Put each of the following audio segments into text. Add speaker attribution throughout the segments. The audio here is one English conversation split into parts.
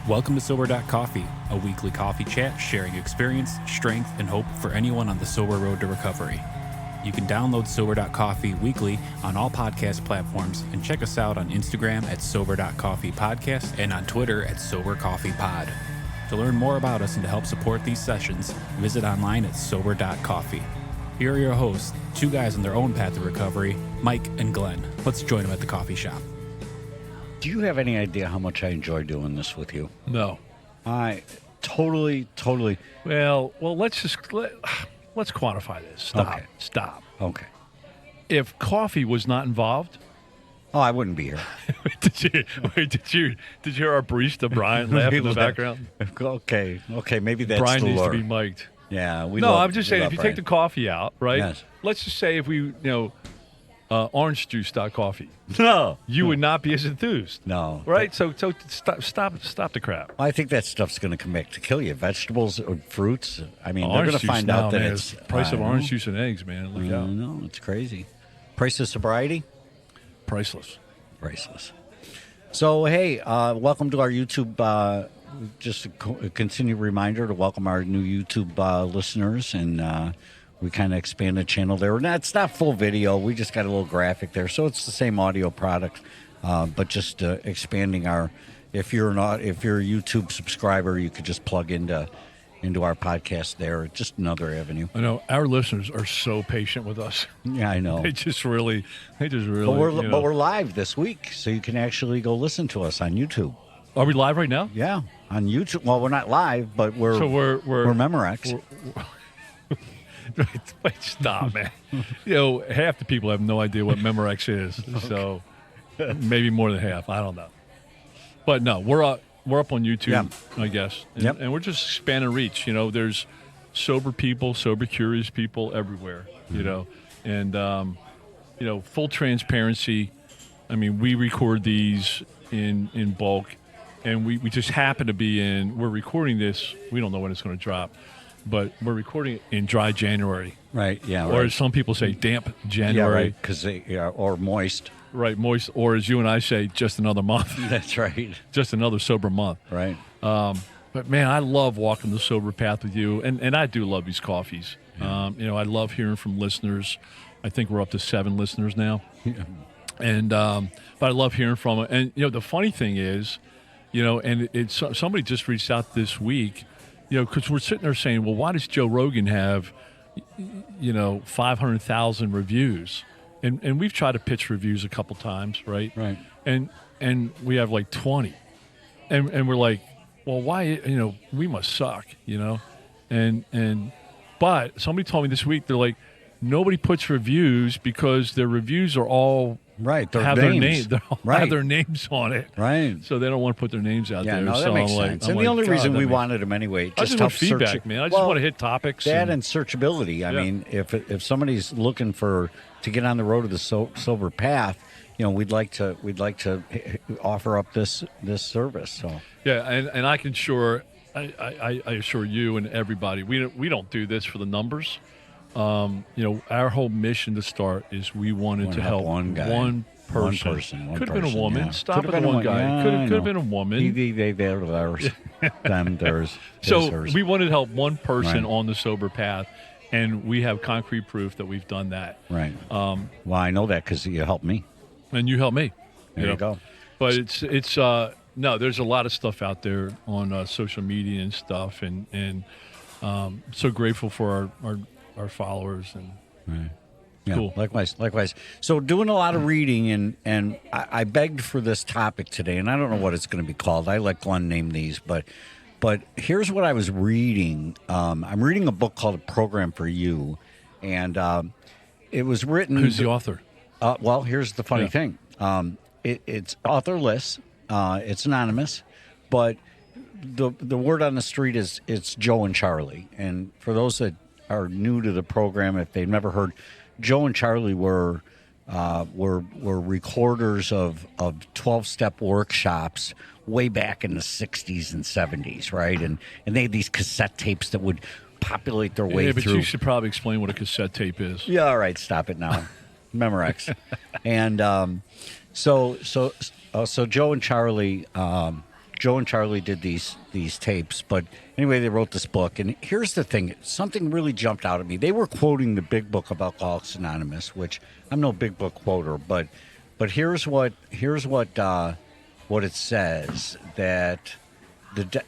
Speaker 1: Welcome to Sober.Coffee, a weekly coffee chat sharing experience, strength, and hope for anyone on the sober road to recovery. You can download Sober.Coffee weekly on all podcast platforms and check us out on Instagram at Sober.Coffee Podcast and on Twitter at Sober.Coffee Pod. To learn more about us and to help support these sessions, visit online at Sober.Coffee. Here are your hosts, two guys on their own path to recovery, Mike and Glenn. Let's join them at the coffee shop.
Speaker 2: Do you have any idea how much I enjoy doing this with you?
Speaker 3: No.
Speaker 2: I totally.
Speaker 3: Well, let's quantify this. Stop.
Speaker 2: Okay.
Speaker 3: If coffee was not involved,
Speaker 2: Oh, I wouldn't be here.
Speaker 3: did you hear our barista Brian laugh in the background?
Speaker 2: Okay. Maybe that's
Speaker 3: Brian
Speaker 2: the
Speaker 3: needs
Speaker 2: lure.
Speaker 3: to be mic'd.
Speaker 2: Yeah.
Speaker 3: I'm just saying, if you take the coffee out, right?
Speaker 2: Yes.
Speaker 3: Let's just say if we, orange juice style coffee,
Speaker 2: No.
Speaker 3: you would not be as enthused.
Speaker 2: No.
Speaker 3: Right? So stop the crap.
Speaker 2: I think that stuff's going to come back to kill you. Vegetables or fruits. I mean, they're
Speaker 3: Orange
Speaker 2: going to
Speaker 3: juice
Speaker 2: find
Speaker 3: now,
Speaker 2: out that
Speaker 3: man,
Speaker 2: it's
Speaker 3: the price of orange juice and eggs, man. Look out.
Speaker 2: No, it's crazy. Price of sobriety?
Speaker 3: Priceless.
Speaker 2: Priceless. So, hey, welcome to our YouTube. Just a continued reminder to welcome our new YouTube listeners. And we kind of expanded the channel there. It's not full video. We just got a little graphic there. So it's the same audio product, but just expanding our, if you're a YouTube subscriber, you could just plug into our podcast there. Just another avenue.
Speaker 3: I know our listeners are so patient with us.
Speaker 2: Yeah, I know.
Speaker 3: They just really.
Speaker 2: But we're live this week, so you can actually go listen to us on YouTube.
Speaker 3: Are we live right now?
Speaker 2: Yeah, on YouTube. Well, we're not live, but we're Memorex.
Speaker 3: Wait, stop, man. Half the people have no idea what Memorex is, so maybe more than half. I don't know. But no, we're up on YouTube, I guess. And we're just expanding reach. There's sober people, sober curious people everywhere, And, full transparency. I mean, we record these in bulk, and we just happen to be we're recording this. We don't know when it's going to drop, but we're recording it in dry January.
Speaker 2: Right, yeah.
Speaker 3: Or as some people say, damp January.
Speaker 2: Yeah, right, or moist.
Speaker 3: Right, moist. Or as you and I say, just another month.
Speaker 2: That's right.
Speaker 3: Just another sober month.
Speaker 2: Right.
Speaker 3: But, man, I love walking the sober path with you, and I do love these coffees. Yeah. I love hearing from listeners. I think we're up to 7 listeners now.
Speaker 2: Yeah.
Speaker 3: And but I love hearing from them. And, the funny thing is, and it's somebody just reached out this week, because we're sitting there saying, well, why does Joe Rogan have, 500,000 reviews? And we've tried to pitch reviews a couple times, right?
Speaker 2: Right.
Speaker 3: And we have like 20. And we're like, well, why, we must suck, but somebody told me this week, they're like, nobody puts reviews because their reviews are all
Speaker 2: right.
Speaker 3: Have their names. They all have their names on it.
Speaker 2: Right.
Speaker 3: So they don't want to put their names out there.
Speaker 2: No, that
Speaker 3: so
Speaker 2: makes
Speaker 3: I'm
Speaker 2: sense.
Speaker 3: Like,
Speaker 2: and the only reason we wanted them anyway,
Speaker 3: just want feedback, man. I just want to hit topics.
Speaker 2: That and searchability. I mean, if somebody's looking to get on the road to the sober path, we'd like to offer up this service. So
Speaker 3: yeah, and I can I assure you and everybody, we don't do this for the numbers. Our whole mission to start is we wanted to help one person. Could have been a woman. Yeah. Stop at one guy.
Speaker 2: Yeah,
Speaker 3: could have been a woman.
Speaker 2: They, theirs, them, theirs.
Speaker 3: So
Speaker 2: hers.
Speaker 3: we wanted to help one person on the sober path, and we have concrete proof that we've done that.
Speaker 2: Right. Well, I know that because you helped me.
Speaker 3: And you helped me.
Speaker 2: There you go.
Speaker 3: But it's no, there's a lot of stuff out there on social media and stuff, and so grateful for our followers and
Speaker 2: right. Yeah,
Speaker 3: cool.
Speaker 2: Likewise. So doing a lot of reading and I begged for this topic today, and I don't know what it's going to be called. I let Glenn name these, but here's what I was reading. I'm reading a book called A Program for You, and it was written.
Speaker 3: Who's the author?
Speaker 2: Well, here's the funny thing. It's authorless. It's anonymous, but the word on the street is it's Joe and Charlie. And for those that are new to the program, if they've never heard, Joe and Charlie were recorders of 12-step workshops way back in the 60s and 70s, right? And they had these cassette tapes that would populate their way through.
Speaker 3: But you should probably explain what a cassette tape is.
Speaker 2: Yeah, all right, stop it now. Memorex. And so Joe and Charlie Joe and Charlie did these tapes, but anyway, they wrote this book. And here's the thing: something really jumped out at me. They were quoting the Big Book of Alcoholics Anonymous, which I'm no Big Book quoter, but here's what it says, that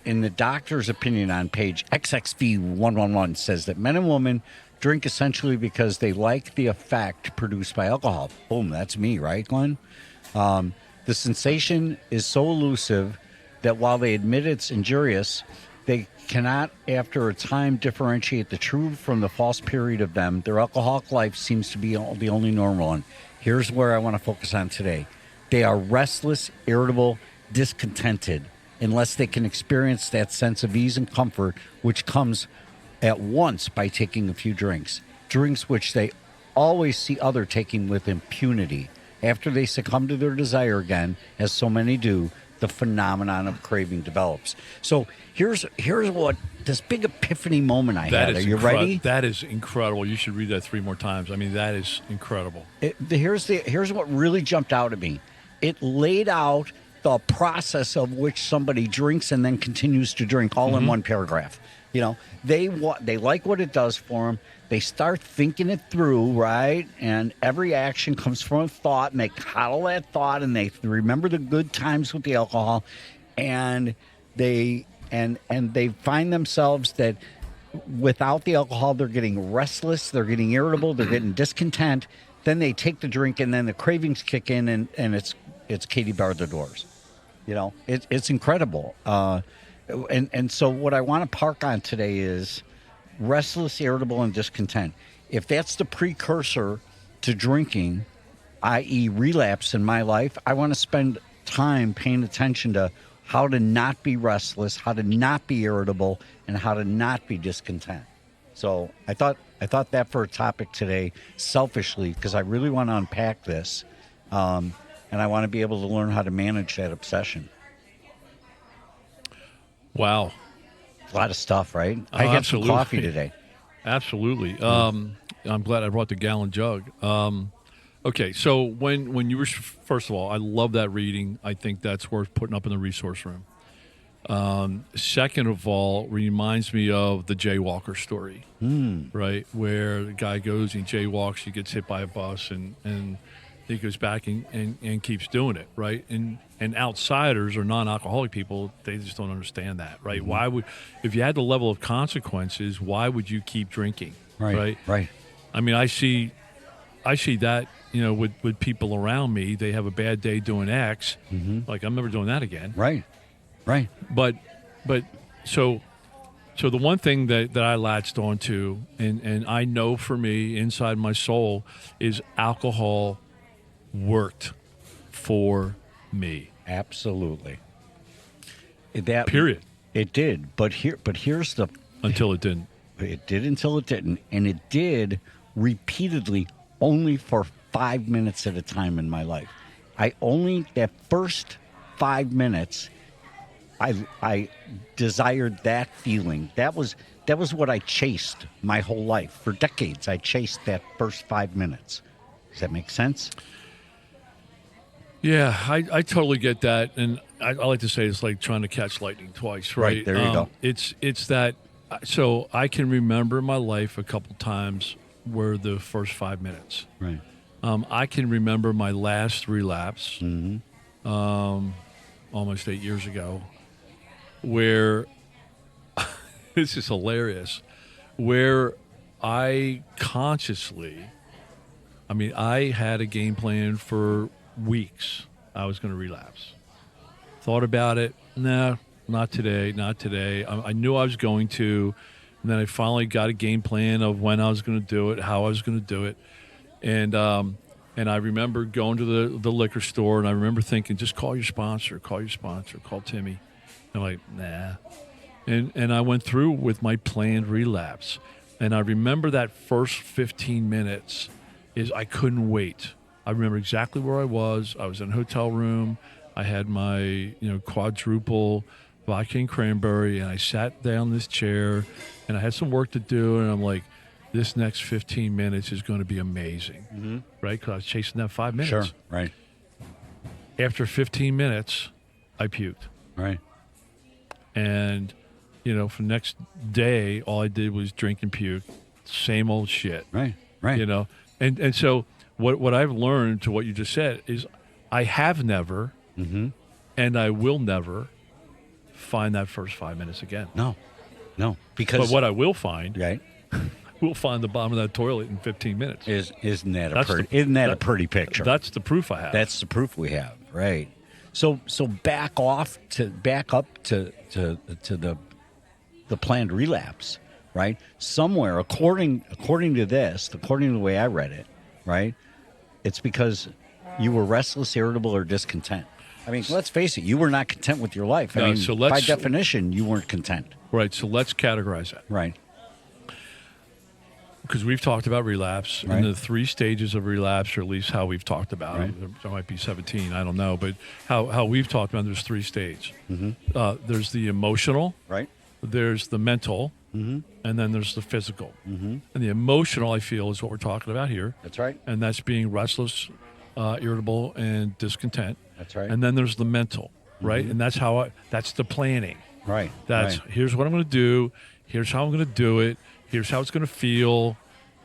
Speaker 2: in the doctor's opinion on page XXV111 says that men and women drink essentially because they like the effect produced by alcohol. Boom, that's me, right, Glenn? The sensation is so elusive that while they admit it's injurious, they cannot, after a time, differentiate the true from the false period of them. Their alcoholic life seems to be the only normal one. Here's where I want to focus on today. They are restless, irritable, discontented, unless they can experience that sense of ease and comfort which comes at once by taking a few drinks which they always see other taking with impunity. After they succumb to their desire again, as so many do, the phenomenon of craving develops. So here's what this big epiphany moment I had. Are you ready?
Speaker 3: That is incredible. You should read that 3 more times. I mean, that is incredible.
Speaker 2: Here's what really jumped out at me. It laid out the process of which somebody drinks and then continues to drink all in one paragraph. You know, they like what it does for them. They start thinking it through, right? And every action comes from a thought, and they coddle that thought, and they remember the good times with the alcohol, and they find themselves that without the alcohol, they're getting restless, they're getting irritable, they're getting discontent. Then they take the drink, and then the cravings kick in, and it's Katie bar the doors. You know, it's incredible. And so what I want to park on today is restless, irritable, and discontent. If that's the precursor to drinking, i.e. relapse in my life, I want to spend time paying attention to how to not be restless, how to not be irritable, and how to not be discontent. So I thought that for a topic today, selfishly, because I really want to unpack this, and I want to be able to learn how to manage that obsession.
Speaker 3: Wow.
Speaker 2: A lot of stuff, right? I had some coffee today.
Speaker 3: Absolutely. I'm glad I brought the gallon jug. Okay, so when you were, first of all, I love that reading. I think that's worth putting up in the resource room. Second of all, reminds me of the jaywalker story, right? Where the guy goes, he jaywalks, he gets hit by a bus, and he goes back and keeps doing it, right? And outsiders or non-alcoholic people, they just don't understand that, right?
Speaker 2: Mm-hmm.
Speaker 3: Why would, if you had the level of consequences, why would you keep drinking, right? I mean, I see that, you know, with people around me, they have a bad day doing X, like I'm never doing that again,
Speaker 2: right?
Speaker 3: But so the one thing that I latched onto, and I know for me inside my soul, is alcohol worked for me.
Speaker 2: Absolutely.
Speaker 3: Period.
Speaker 2: It did, but here's the
Speaker 3: until it didn't.
Speaker 2: It did until it didn't, and it did repeatedly, only for 5 minutes at a time in my life. That first 5 minutes, I desired that feeling. That was what I chased my whole life. For decades, I chased that first 5 minutes. Does that make sense?
Speaker 3: Yeah, I totally get that, and I like to say it's like trying to catch lightning twice, right?
Speaker 2: Right, there you go.
Speaker 3: It's that. So I can remember my life a couple times where the first 5 minutes.
Speaker 2: Right.
Speaker 3: I can remember my last relapse, almost 8 years ago, where this is hilarious, where I consciously, I had a game plan for weeks. I was going to relapse. Thought about it. No, not today. I knew I was going to. And then I finally got a game plan of when I was going to do it, how I was going to do it. And I remember going to the liquor store, and I remember thinking, just call your sponsor, call Timmy. I'm like, nah. And I went through with my planned relapse. And I remember that first 15 minutes is I couldn't wait. I remember exactly where I was. I was in a hotel room. I had my, quadruple vodka and cranberry, and I sat down in this chair, and I had some work to do, and I'm like, this next 15 minutes is going to be amazing, right? Because I was chasing that 5 minutes.
Speaker 2: Sure, right.
Speaker 3: After 15 minutes, I puked.
Speaker 2: Right.
Speaker 3: And, for the next day, all I did was drink and puke. Same old shit.
Speaker 2: Right.
Speaker 3: And so what I've learned to what you just said is I have never and I will never find that first 5 minutes again.
Speaker 2: No, because
Speaker 3: but what I will find,
Speaker 2: right,
Speaker 3: we'll find the bottom of that toilet in 15 minutes.
Speaker 2: Isn't that a pretty picture?
Speaker 3: That's the proof I have.
Speaker 2: That's the proof we have, right? So back up to the planned relapse, right? Somewhere, according to this, according to the way I read it, right, it's because you were restless, irritable, or discontent. I mean, let's face it, you were not content with your life. I mean, by definition, you weren't content.
Speaker 3: Right, so let's categorize that.
Speaker 2: Right.
Speaker 3: Because we've talked about relapse, and the 3 stages of relapse, or at least how we've talked about it. There might be 17, I don't know. But how we've talked about it, there's 3 stages. There's the emotional,
Speaker 2: right?
Speaker 3: There's the mental, and then there's the physical. And the emotional, I feel, is what we're talking about here.
Speaker 2: That's right.
Speaker 3: And that's being restless, irritable, and discontent.
Speaker 2: That's right.
Speaker 3: And then there's the mental, right? And that's that's the planning.
Speaker 2: Right.
Speaker 3: Here's what I'm going to do. Here's how I'm going to do it. Here's how it's going to feel.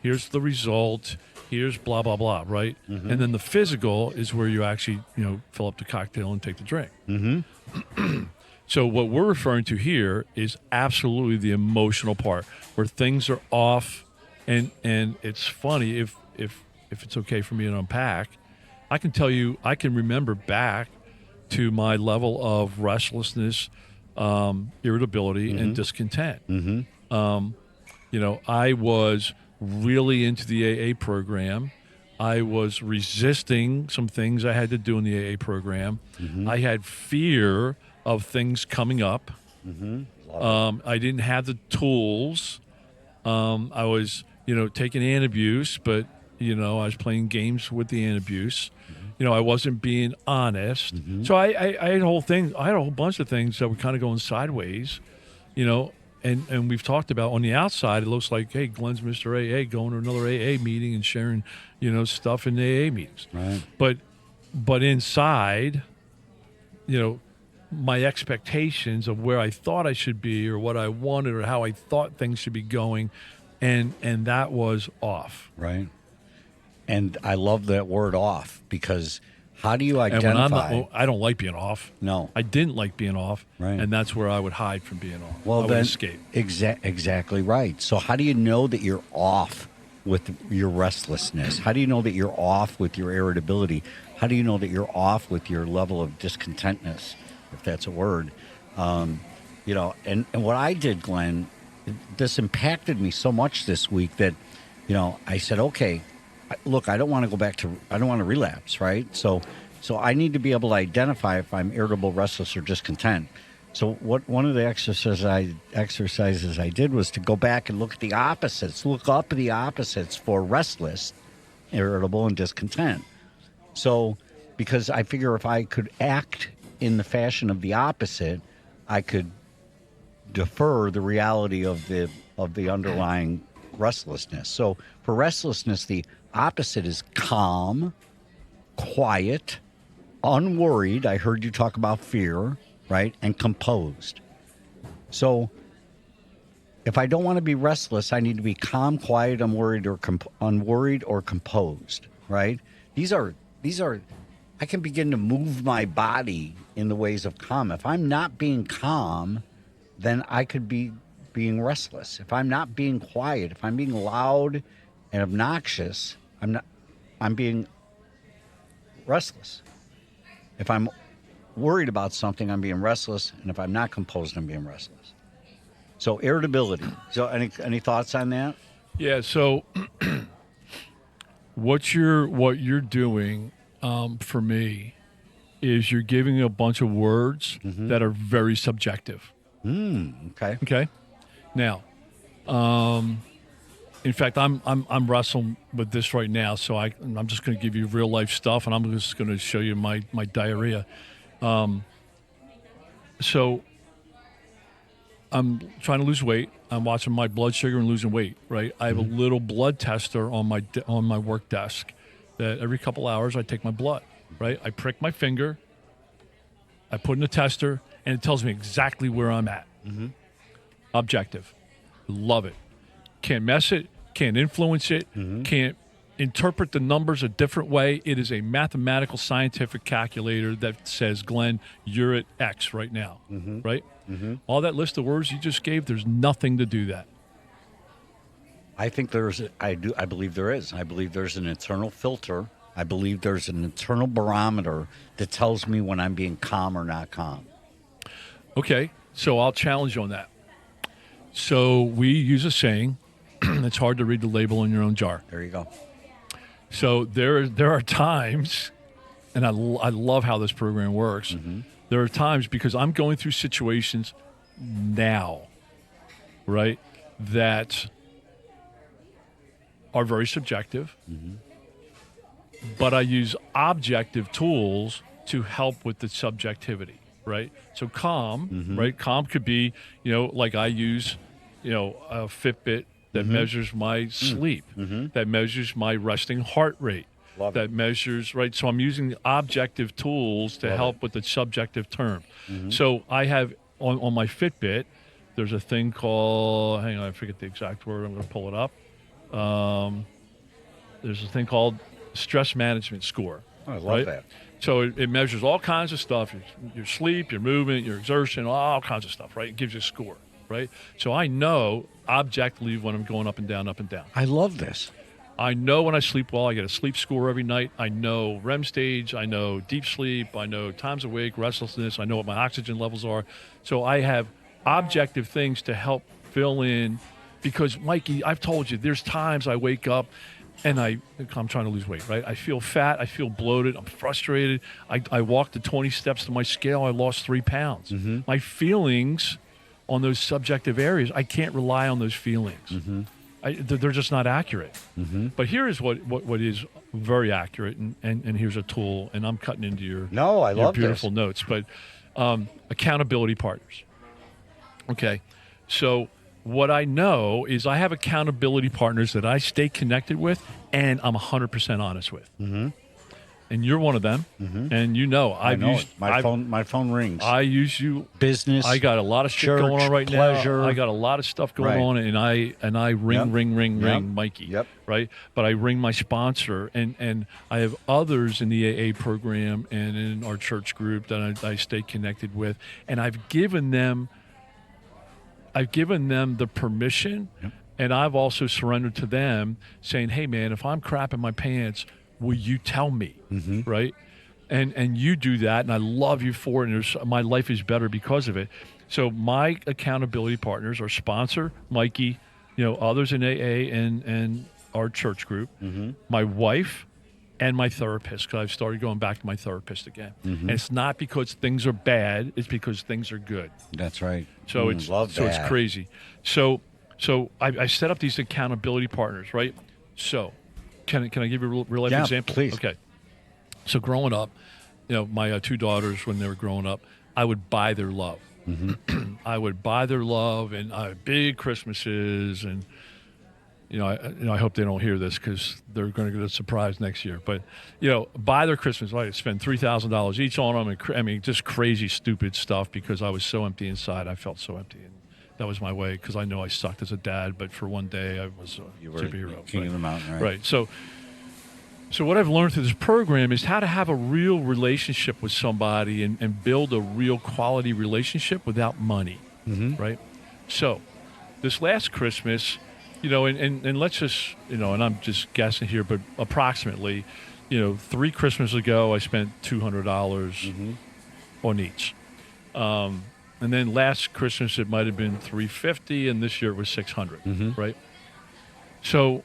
Speaker 3: Here's the result. Here's blah, blah, blah, right? And then the physical is where you actually, fill up the cocktail and take the drink. So what we're referring to here is absolutely the emotional part where things are off. And it's funny, if it's okay for me to unpack, I can tell you, I can remember back to my level of restlessness, irritability, and discontent. I was really into the AA program. I was resisting some things I had to do in the AA program. I had fear of things coming up. I didn't have the tools. I was, taking antabuse, but, I was playing games with the antabuse. I wasn't being honest. So I had a whole thing. I had a whole bunch of things that were kind of going sideways, And we've talked about on the outside, it looks like, hey, Glenn's Mr. AA going to another AA meeting and sharing, stuff in the AA meetings.
Speaker 2: Right.
Speaker 3: But inside, my expectations of where I thought I should be or what I wanted or how I thought things should be going, and that was off.
Speaker 2: Right. And I love that word off because how do you identify?
Speaker 3: I don't like being off.
Speaker 2: No.
Speaker 3: I didn't like being off.
Speaker 2: Right.
Speaker 3: And that's where I would hide from being off.
Speaker 2: Well,
Speaker 3: I would escape.
Speaker 2: Exactly right. So how do you know that you're off with your restlessness? How do you know that you're off with your irritability? How do you know that you're off with your level of discontentness, if that's a word? And what I did, Glenn, this impacted me so much this week that, I said, okay, look, I don't want to relapse, right? So I need to be able to identify if I'm irritable, restless, or discontent. So one of the exercises I did was to go back and look at the opposites, look up the opposites for restless, irritable, and discontent. So because I figure if I could act in the fashion of the opposite, I could defer the reality of the underlying restlessness. So for restlessness, the opposite is calm, quiet, unworried. I heard you talk about fear, right? And composed. So if I don't want to be restless, I need to be calm, quiet, unworried, or composed, right? These are. I can begin to move my body in the ways of calm. If I'm not being calm, then I could be being restless. If I'm not being quiet, if I'm being loud and obnoxious, I'm being restless. If I'm worried about something, I'm being restless, and if I'm not composed, I'm being restless. So irritability. So any thoughts on that?
Speaker 3: Yeah, so what you're doing for me is you're giving a bunch of words that are very subjective.
Speaker 2: Okay.
Speaker 3: Okay. Now, in fact, I'm wrestling with this right now, so I'm just going to give you real life stuff, and I'm just going to show you my diarrhea. So I'm trying to lose weight. I'm watching my blood sugar and losing weight. Right. I have a little blood tester on my work desk that every couple hours I take my blood. Right. I prick my finger. I put in the tester, and it tells me exactly where I'm at. Objective. Love it. Can't mess it, can't influence it, can't interpret the numbers a different way. It is a mathematical scientific calculator that says, Glenn, you're at X right now, right? All that list of words you just gave, there's nothing to do that.
Speaker 2: I think I believe there is. I believe there's an internal filter. I believe there's an internal barometer that tells me when I'm being calm or not calm.
Speaker 3: Okay, so I'll challenge you on that. So we use a saying, it's hard to read the label on your own jar.
Speaker 2: There you go.
Speaker 3: So there are times, and I love how this program works. There are times, because I'm going through situations now, right, that are very subjective, but I use objective tools to help with the subjectivity, right? So calm, right? Calm could be, like I use, a Fitbit that measures my sleep, that measures my resting heart rate, that measures, right? So I'm using objective tools to help with the subjective term. So I have on my Fitbit, there's a thing called, hang on, I forget the exact word. I'm going to pull it up. There's a thing called stress management score.
Speaker 2: Oh, I love that.
Speaker 3: So it measures all kinds of stuff, your sleep, your movement, your exertion, all kinds of stuff, right? It gives you a score, right? So I know objectively when I'm going up and down, up and down.
Speaker 2: I love this.
Speaker 3: I know when I sleep well. I get a sleep score every night. I know REM stage. I know deep sleep. I know times awake, restlessness. I know what my oxygen levels are. So I have objective things to help fill in, because, Mikey, I've told you, there's times I wake up and I'm trying to lose weight, right? I feel fat. I feel bloated. I'm frustrated. I walked the 20 steps to my scale. I lost 3 pounds. My feelings on those subjective areas, I can't rely on those feelings. They're just not accurate. But here is what is very accurate, and here's a tool, and I'm cutting into your beautiful notes, but accountability partners. Okay, so what I know is I have accountability partners that I stay connected with and I'm 100% honest with. And you're one of them. And
Speaker 2: my phone rings.
Speaker 3: I use you.
Speaker 2: Business.
Speaker 3: I got a lot of shit
Speaker 2: church,
Speaker 3: going on right
Speaker 2: pleasure.
Speaker 3: now. I got a lot of stuff going on, and I ring Mikey. Right? But I ring my sponsor, and I have others in the AA program and in our church group that I stay connected with, and I've given them the permission, and I've also surrendered to them, saying, hey, man, if I'm crapping my pants, will you tell me, right? And you do that, and I love you for it, and my life is better because of it. So my accountability partners are sponsor, Mikey, others in AA and our church group, my wife, and my therapist, because I've started going back to my therapist again. And it's not because things are bad, it's because things are good.
Speaker 2: That's right.
Speaker 3: So it's crazy. So I set up these accountability partners, right? So can I give you a real life example?
Speaker 2: Please.
Speaker 3: Okay. So growing up, my 2 daughters, when they were growing up, I would buy their love. I would buy their love, and big Christmases, and I hope they don't hear this, because they're going to get a surprise next year. But buy their Christmas. I spend $3,000 each on them, and just crazy, stupid stuff, because I was so empty inside. I felt so empty, and that was my way, because I know I sucked as a dad. But for one day, I was a superhero.
Speaker 2: King of the mountain, right?
Speaker 3: Right. So what I've learned through this program is how to have a real relationship with somebody and build a real quality relationship without money, right? So this last Christmas, and let's just, and I'm just guessing here, but approximately, 3 Christmases ago, I spent $200 on each. And then last Christmas, it might have been $350, and this year it was $600, right? So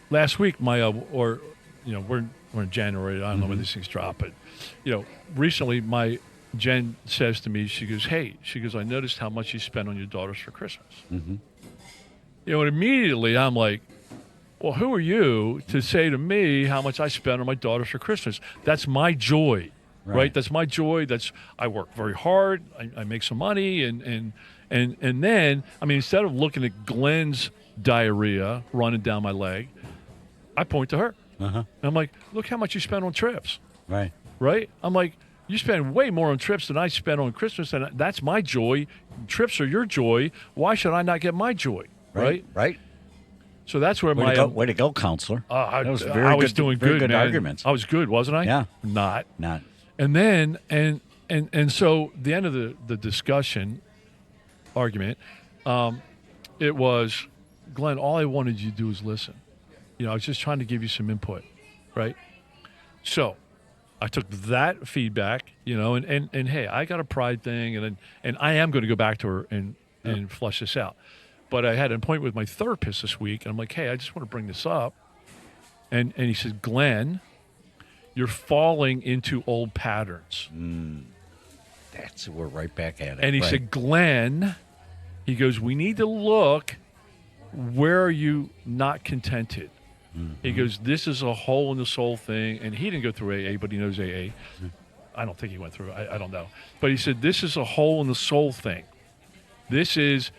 Speaker 3: last week, we're in January. I don't know when these things drop, but recently my Jen says to me, she goes, I noticed how much you spent on your daughters for Christmas. And immediately I'm like, well, who are you to say to me how much I spent on my daughters for Christmas? That's my joy, right? That's my joy. I work very hard. I make some money, and then, instead of looking at Glenn's diarrhea running down my leg, I point to her. And I'm like, look how much you spent on trips.
Speaker 2: Right.
Speaker 3: Right? I'm like, You spend way more on trips than I spend on Christmas, and that's my joy. Trips are your joy. Why should I not get my joy? Right. So that's where
Speaker 2: way to go, counselor.
Speaker 3: I was
Speaker 2: good,
Speaker 3: doing
Speaker 2: very
Speaker 3: good,
Speaker 2: good
Speaker 3: man.
Speaker 2: arguments.
Speaker 3: I was good, wasn't I?
Speaker 2: Yeah.
Speaker 3: Not.
Speaker 2: And
Speaker 3: then and so the end of the discussion argument, it was, Glenn, all I wanted you to do is listen. I was just trying to give you some input, right? So I took that feedback, and hey, I got a pride thing, and I am going to go back to her and flush this out. But I had an appointment with my therapist this week, and I'm like, hey, I just want to bring this up. And he said, Glenn, you're falling into old patterns.
Speaker 2: We're right back at it.
Speaker 3: And he said, Glenn, he goes, we need to look, where are you not contented? He goes, this is a hole in the soul thing. And he didn't go through AA, but he knows AA. I don't think he went through it. I don't know. But he said, this is a hole in the soul thing. This is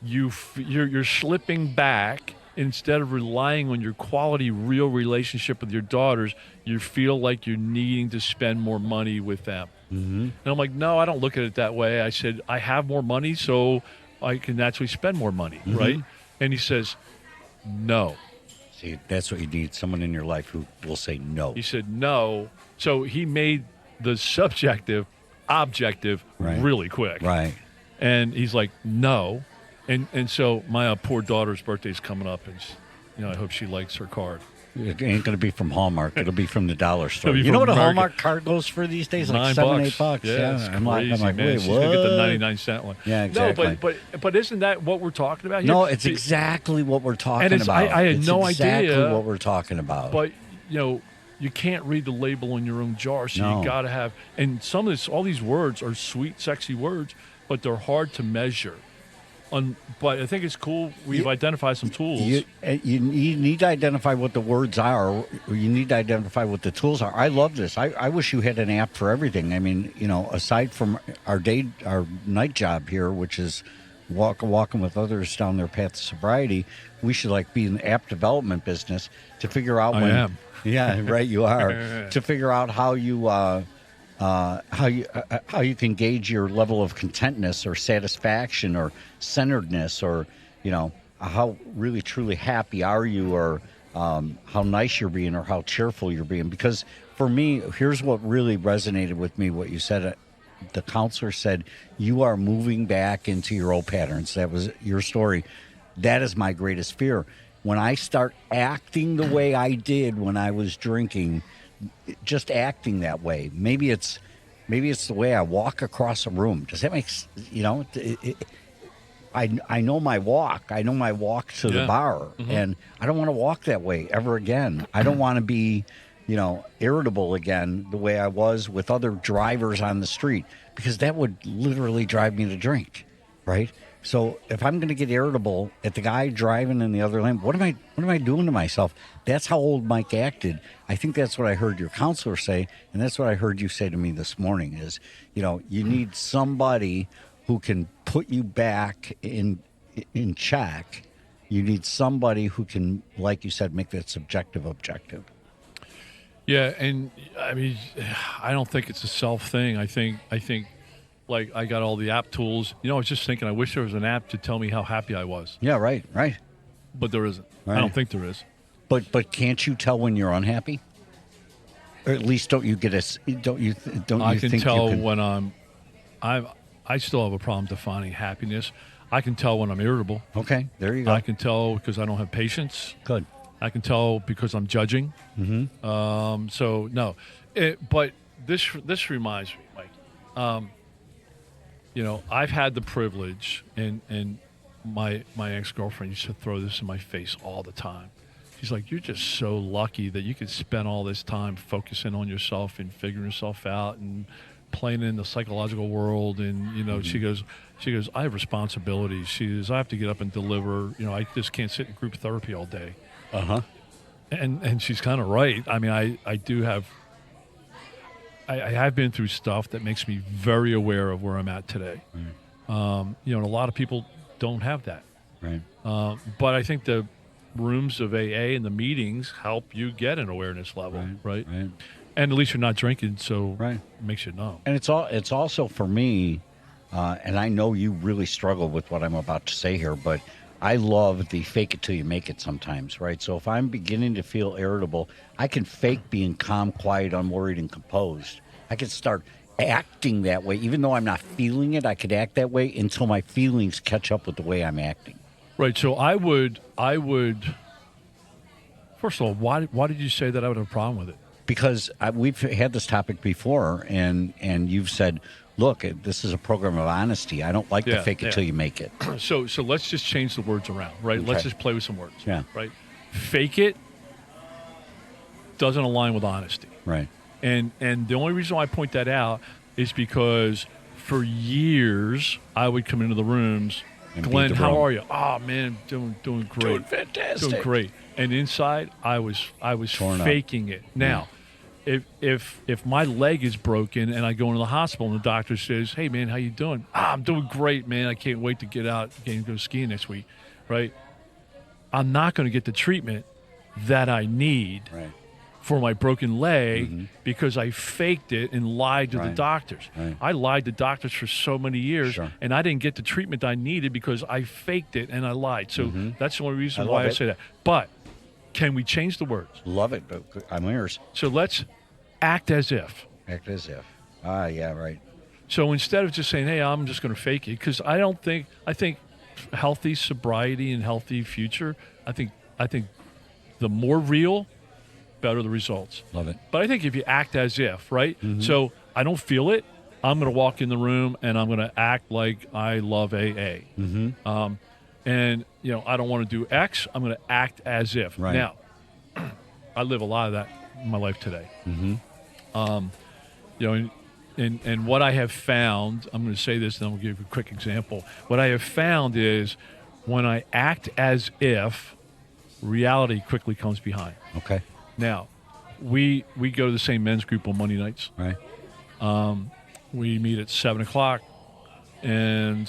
Speaker 3: you're slipping back. Instead of relying on your quality, real relationship with your daughters, you feel like you're needing to spend more money with them. And I'm like, no, I don't look at it that way. I said, I have more money, so I can naturally spend more money, right? And he says, no.
Speaker 2: See, that's what you need, someone in your life who will say no.
Speaker 3: He said no. So he made the subjective objective really quick.
Speaker 2: Right.
Speaker 3: And he's like, no. And so my poor daughter's birthday is coming up, and I hope she likes her card.
Speaker 2: It ain't going to be from Hallmark. It'll be from the dollar store.
Speaker 3: You
Speaker 2: know what a Hallmark card goes for these days? Like $7, $8.
Speaker 3: Yeah,
Speaker 2: I'm like,
Speaker 3: man.
Speaker 2: wait,
Speaker 3: She's
Speaker 2: what?
Speaker 3: going to get the 99-cent one.
Speaker 2: Yeah, exactly.
Speaker 3: No, but isn't that what we're talking about here?
Speaker 2: No, it's exactly what we're talking about.
Speaker 3: I had no
Speaker 2: exactly
Speaker 3: idea
Speaker 2: what we're talking about.
Speaker 3: But, you can't read the label on your own jar, so you got to have. And all these words are sweet, sexy words, but they're hard to measure. But I think it's cool. We've identified some tools.
Speaker 2: You need to identify what the words are. Or you need to identify what the tools are. I love this. I wish you had an app for everything. I mean, aside from our night job here, which is walking with others down their path to sobriety, we should be in the app development business to figure out
Speaker 3: I am.
Speaker 2: Yeah, right. You are to figure out how you can gauge your level of contentness or satisfaction or centeredness, or how really truly happy are you, or how nice you're being, or how cheerful you're being. Because for me, here's what really resonated with me, what you said. The counselor said, you are moving back into your old patterns. That was your story. That is my greatest fear. When I start acting the way I did when I was drinking, just acting that way. Maybe it's the way I walk across a room. Does that make I know my walk. I know my walk to the bar, and I don't want to walk that way ever again. I don't want to be, irritable again the way I was with other drivers on the street, because that would literally drive me to drink, right? So if I'm going to get irritable at the guy driving in the other lane, what am I doing to myself? That's how old Mike acted. I think that's what I heard your counselor say, and that's what I heard you say to me this morning is, you need somebody who can put you back in check. You need somebody who can, like you said, make that subjective objective.
Speaker 3: Yeah, and I mean, I don't think it's a self thing. I think like I got all the app tools. I was just thinking, I wish there was an app to tell me how happy I was.
Speaker 2: Yeah, right.
Speaker 3: But there isn't.
Speaker 2: Right.
Speaker 3: I don't think there is.
Speaker 2: But can't you tell when you're unhappy? Or at least don't you get
Speaker 3: I can tell when I still have a problem defining happiness. I can tell when I'm irritable.
Speaker 2: Okay, there you go.
Speaker 3: I can tell because I don't have patience.
Speaker 2: Good.
Speaker 3: I can tell because I'm judging. So no, but this reminds me, Mike. I've had the privilege, and my ex-girlfriend used to throw this in my face all the time. She's like, you're just so lucky that you could spend all this time focusing on yourself and figuring yourself out and playing in the psychological world. And, she goes, I have responsibilities. She goes, I have to get up and deliver. I just can't sit in group therapy all day. And she's kind of right. I mean, I do have, I have been through stuff that makes me very aware of where I'm at today. And a lot of people don't have that.
Speaker 2: Right.
Speaker 3: But I think the rooms of AA and the meetings help you get an awareness level, right? And at least you're not drinking, so
Speaker 2: Right.
Speaker 3: it makes you numb.
Speaker 2: And it's also for me, and I know you really struggle with what I'm about to say here, but I love the fake it till you make it sometimes, right? So if I'm beginning to feel irritable, I can fake being calm, quiet, unworried, and composed. I can start acting that way. Even though I'm not feeling it, I could act that way until my feelings catch up with the way I'm acting.
Speaker 3: Right. So I would. First of all, why did you say that I would have a problem with it?
Speaker 2: Because we've had this topic before, and you've said, look, this is a program of honesty. I don't like to fake it till you make it.
Speaker 3: So let's just change the words around, right?
Speaker 2: Okay.
Speaker 3: Let's just play with some words.
Speaker 2: Yeah.
Speaker 3: Right. Fake it doesn't align with honesty.
Speaker 2: Right.
Speaker 3: And the only reason why I point that out is because for years I would come into the rooms,
Speaker 2: And
Speaker 3: Glenn,
Speaker 2: beat the
Speaker 3: how
Speaker 2: drum.
Speaker 3: are you? Oh man, doing great.
Speaker 2: Doing fantastic.
Speaker 3: Doing great. And inside I was
Speaker 2: Torn up.
Speaker 3: faking it. Now, if my leg is broken and I go into the hospital and the doctor says, "Hey man, how you doing?" I'm doing great, man. I can't wait to get out and go skiing next week. Right? I'm not going to get the treatment that I need
Speaker 2: Right.
Speaker 3: for my broken leg because I faked it and lied to the
Speaker 2: Right.
Speaker 3: doctors.
Speaker 2: Right.
Speaker 3: I lied to doctors for so many years,
Speaker 2: Sure.
Speaker 3: and I didn't get the treatment I needed because I faked it and I lied. So that's the only reason
Speaker 2: I
Speaker 3: why
Speaker 2: love
Speaker 3: I
Speaker 2: it.
Speaker 3: say that. But can we change the words?
Speaker 2: Love it. I'm yours.
Speaker 3: So let's act as if.
Speaker 2: Act as if. Ah, yeah, right.
Speaker 3: So instead of just saying, "Hey, I'm just going to fake it," because I think healthy sobriety and healthy future. I think the more real, better the results.
Speaker 2: Love it.
Speaker 3: But I think if you act as if, right? So I don't feel it. I'm going to walk in the room and I'm going to act like I love AA. And, I don't want to do X. I'm going to act as if.
Speaker 2: Right.
Speaker 3: Now, I live a lot of that in my life today. And what I have found, I'm going to say this and I'm going to give you a quick example. What I have found is when I act as if, reality quickly comes behind.
Speaker 2: Okay.
Speaker 3: Now, we go to the same men's group on Monday nights.
Speaker 2: Right.
Speaker 3: We meet at 7:00, and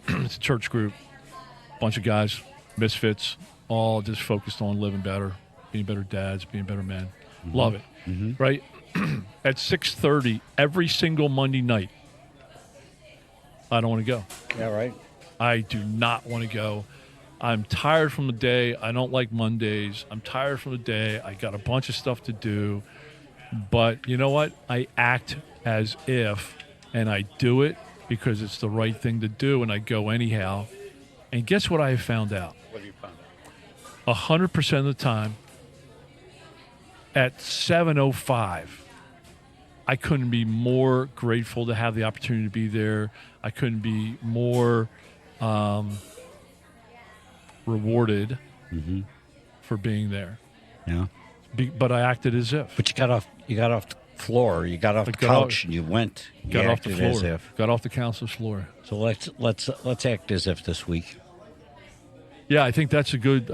Speaker 3: it's a church group, bunch of guys, misfits, all just focused on living better, being better dads, being better men. Love it, right? At 6:30 every single Monday night, I don't want to go.
Speaker 2: Yeah, right.
Speaker 3: I do not want to go. I'm tired from the day. I don't like Mondays. I'm tired from the day. I got a bunch of stuff to do. But you know what? I act as if, and I do it because it's the right thing to do, and I go anyhow. And guess what I have found out?
Speaker 2: What have you found out?
Speaker 3: 100% of the time, at 7:05, I couldn't be more grateful to have the opportunity to be there. I couldn't be more rewarded for being there.
Speaker 2: Yeah.
Speaker 3: But I acted as if.
Speaker 2: But you got off the floor, you got off the couch, and you went.
Speaker 3: Got
Speaker 2: You
Speaker 3: off the
Speaker 2: acted
Speaker 3: floor.
Speaker 2: as if.
Speaker 3: Got off the counselor's floor.
Speaker 2: So let's act as if this week.
Speaker 3: Yeah, I think that's a good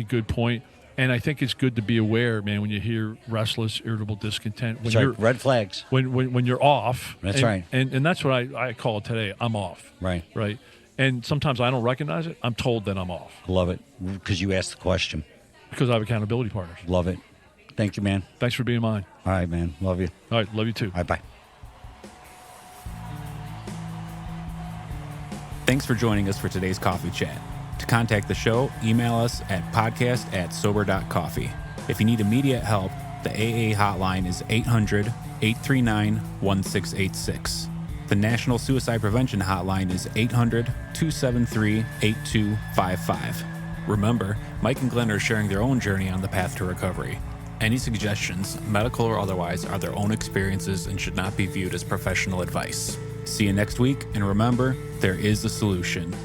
Speaker 3: good point. And I think it's good to be aware, man, when you hear restless, irritable, discontent. When
Speaker 2: That's right. Red flags.
Speaker 3: when you're off.
Speaker 2: That's right.
Speaker 3: And that's what I call it today. I'm off.
Speaker 2: Right.
Speaker 3: Right. And sometimes I don't recognize it. I'm told that I'm off
Speaker 2: Love it. Because you asked the question.
Speaker 3: because I have accountability partners.
Speaker 2: Love it. Thank you, man.
Speaker 3: Thanks for being mine.
Speaker 2: All right, man. Love you.
Speaker 3: All right. Love you too.
Speaker 2: All right, bye.
Speaker 1: Thanks for joining us for today's coffee chat. To contact the show, email us at podcast@Sober.Coffee. If you need immediate help, the AA hotline is 800-839-1686. The National Suicide Prevention Hotline is 800-273-8255. Remember, Mike and Glenn are sharing their own journey on the path to recovery. Any suggestions, medical or otherwise, are their own experiences and should not be viewed as professional advice. See you next week, and remember, there is a solution.